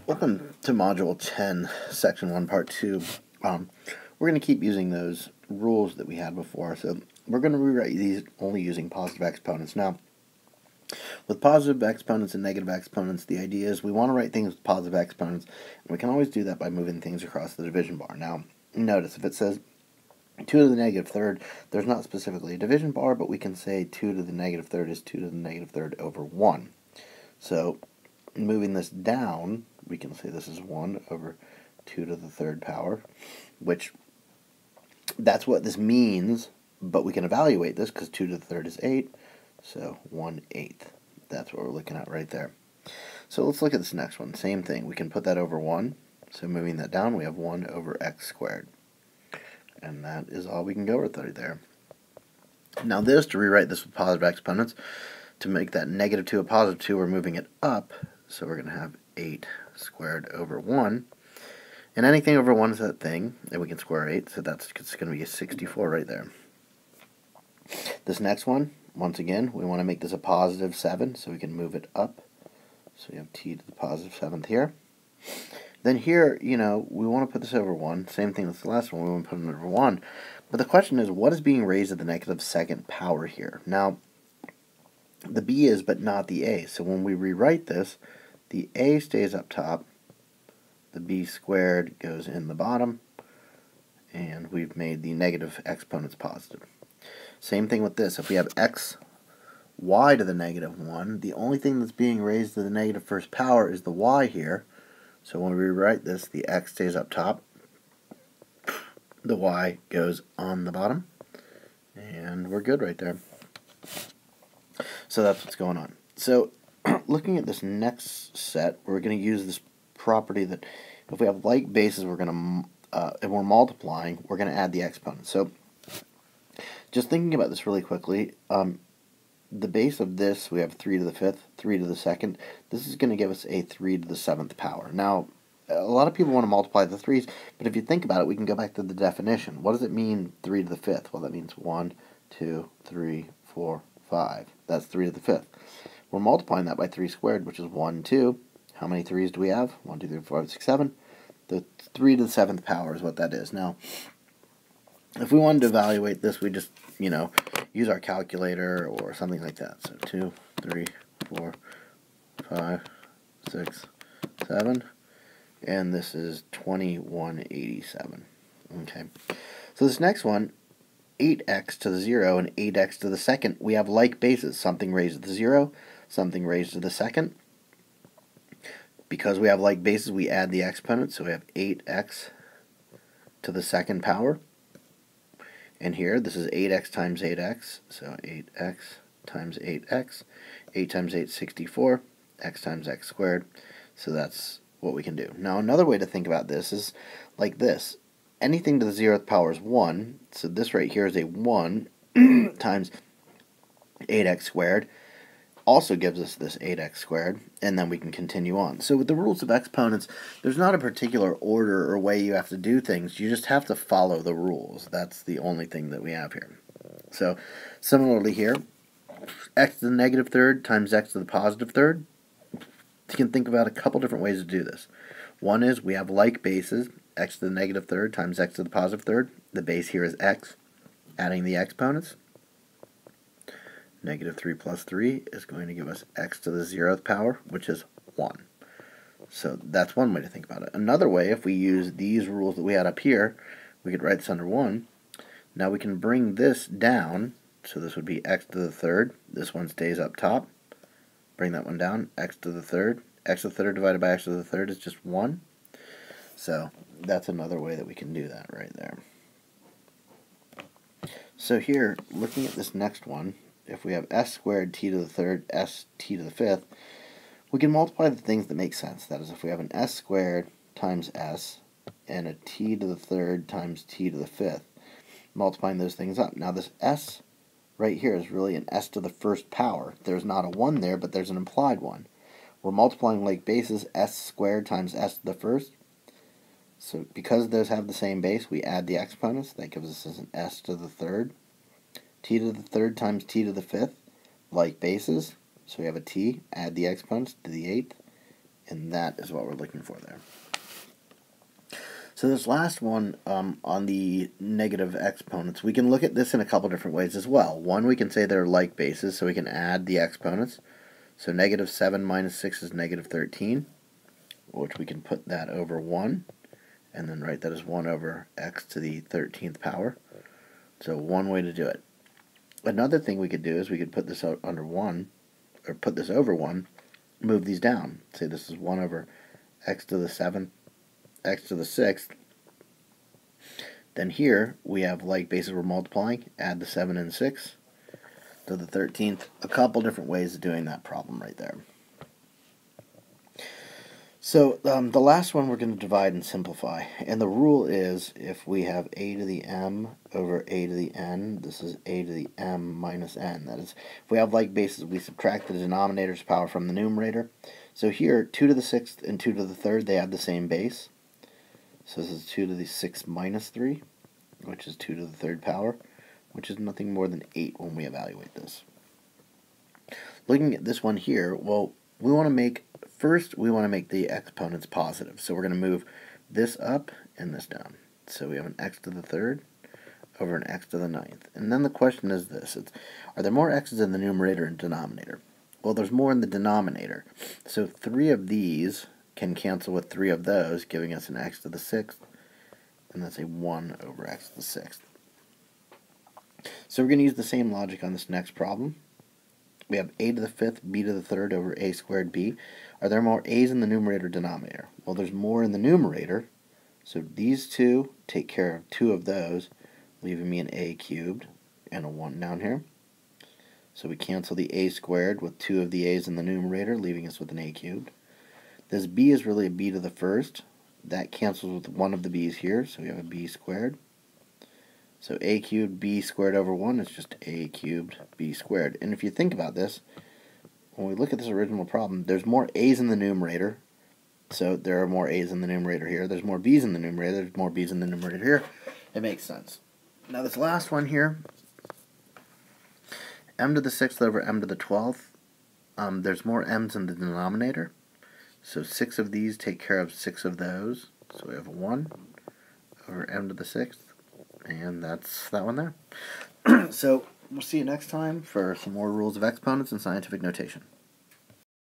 Welcome to Module 10, Section 1, Part 2. We're going to keep using those rules that we had before, so we're going to rewrite these only using positive exponents. Now, with positive exponents and negative exponents, the idea is we want to write things with positive exponents, and we can always do that by moving things across the division bar. Now, notice if it says 2 to the negative third, there's not specifically a division bar, but we can say 2 to the negative third is 2 to the negative third over 1. So, moving this down, we can say this is 1 over 2 to the third power, which that's what this means, but we can evaluate this because 2 to the third is 8, so 1/8. That's what we're looking at right there. So let's look at this next one. Same thing. We can put that over 1, so moving that down, we have 1 over x squared. And that is all we can go with right there. Now this, to rewrite this with positive exponents, to make that negative 2 a positive 2, we're moving it up, so we're going to have 8 squared over 1. And anything over 1 is that thing, and we can square 8, so that's going to be a 64 right there. This next one, once again, we want to make this a positive 7, so we can move it up. So we have t to the positive 7th here. Then here, we want to put this over 1. Same thing with the last one, we want to put it over 1. But the question is, what is being raised to the negative 2nd power here? Now, the b is, but not the a. So when we rewrite this, the a stays up top, the b squared goes in the bottom, and we've made the negative exponents positive. Same thing with this. If we have x y to the negative 1, the only thing that's being raised to the negative first power is the y here. So when we rewrite this, the x stays up top, the y goes on the bottom, and we're good right there. So that's what's going on. So looking at this next set, we're going to use this property that if we have like bases, we're going to, and we're multiplying, we're going to add the exponents. So just thinking about this really quickly, the base of this, we have 3 to the 5th, 3 to the 2nd. This is going to give us a 3 to the 7th power. Now, a lot of people want to multiply the 3's, but if you think about it, we can go back to the definition. What does it mean, 3 to the 5th? Well, that means 1, 2, 3, 4, 5. That's 3 to the 5th. We're multiplying that by 3 squared, which is 1, 2. How many 3's do we have? 1, 2, 3, 4, 5, 6, 7. The 3 to the 7th power is what that is. Now, if we wanted to evaluate this, we just, use our calculator or something like that. So 2, 3, 4, 5, 6, 7. And this is 2187. Okay. So this next one, 8x to the 0 and 8x to the 2nd, we have like bases. Something raised to the 0, something raised to the 2nd. Because we have like bases, we add the exponents. So we have 8x to the 2nd power. And here, this is 8x times 8x. So 8x times 8x. 8 times 8 is 64. X times x squared. So that's what we can do. Now another way to think about this is like this. Anything to the 0th power is 1. So this right here is a 1 times 8x squared. Also gives us this 8x squared, and then we can continue on. So with the rules of exponents, there's not a particular order or way you have to do things. You just have to follow the rules. That's the only thing that we have here. So similarly here, x to the negative third times x to the positive third. You can think about a couple different ways to do this. One is we have like bases, x to the negative third times x to the positive third. The base here is x, adding the exponents. Negative 3 plus 3 is going to give us x to the 0th power, which is 1. So that's one way to think about it. Another way, if we use these rules that we had up here, we could write this under 1. Now we can bring this down, so this would be x to the 3rd. This one stays up top. Bring that one down, x to the 3rd. X to the 3rd divided by x to the 3rd is just 1. So that's another way that we can do that right there. So here, looking at this next one, if we have s squared t to the 3rd, s t to the 5th, we can multiply the things that make sense. That is, if we have an s squared times s and a t to the 3rd times t to the 5th, multiplying those things up. Now this s right here is really an s to the 1st power. There's not a 1 there, but there's an implied 1. We're multiplying like bases, s squared times s to the 1st. So because those have the same base, we add the exponents. That gives us an s to the 3rd. T to the 3rd times t to the 5th, like bases. So we have a t, add the exponents to the 8th, And that is what we're looking for there. So this last one on the negative exponents, we can look at this in a couple different ways as well. One, we can say they're like bases, so we can add the exponents. So negative 7 minus 6 is negative 13, which we can put that over 1, and then write that as 1 over x to the 13th power. So one way to do it. Another thing we could do is we could put this under 1, or put this over 1, move these down. Say this is 1 over x to the 7th, x to the 6th. Then here we have like bases we're multiplying, add the 7 and 6 to the 13th. A couple different ways of doing that problem right there. So the last one we're going to divide and simplify. And the rule is if we have a to the m over a to the n, this is a to the m minus n. That is, if we have like bases, we subtract the denominator's power from the numerator. So here, 2 to the 6th and 2 to the 3rd, they have the same base. So this is 2 to the 6th minus 3, which is 2 to the 3rd power, which is nothing more than 8 when we evaluate this. Looking at this one here, well, we want to make the exponents positive. So we're going to move this up and this down. So we have an x to the 3rd over an x to the 9th. And then the question is this, are there more x's in the numerator and denominator? Well, there's more in the denominator. So 3 of these can cancel with 3 of those, giving us an x to the 6th, and that's a 1 over x to the 6th. So we're going to use the same logic on this next problem. We have a to the 5th, b to the 3rd over a squared b. Are there more a's in the numerator or denominator? Well, there's more in the numerator, so these two take care of 2 of those, leaving me an a cubed and a 1 down here. So we cancel the a squared with 2 of the a's in the numerator, leaving us with an a cubed. This b is really a b to the 1st. That cancels with 1 of the b's here, so we have a b squared. So a cubed b squared over 1 is just a cubed b squared. And if you think about this, when we look at this original problem, there's more a's in the numerator, so there are more a's in the numerator here. There's more b's in the numerator, there's more b's in the numerator here. It makes sense. Now this last one here, m to the 6th over m to the 12th, there's more m's in the denominator. So 6 of these take care of 6 of those. So we have a 1 over m to the 6th. And that's that one there. So we'll see you next time for some more rules of exponents and scientific notation.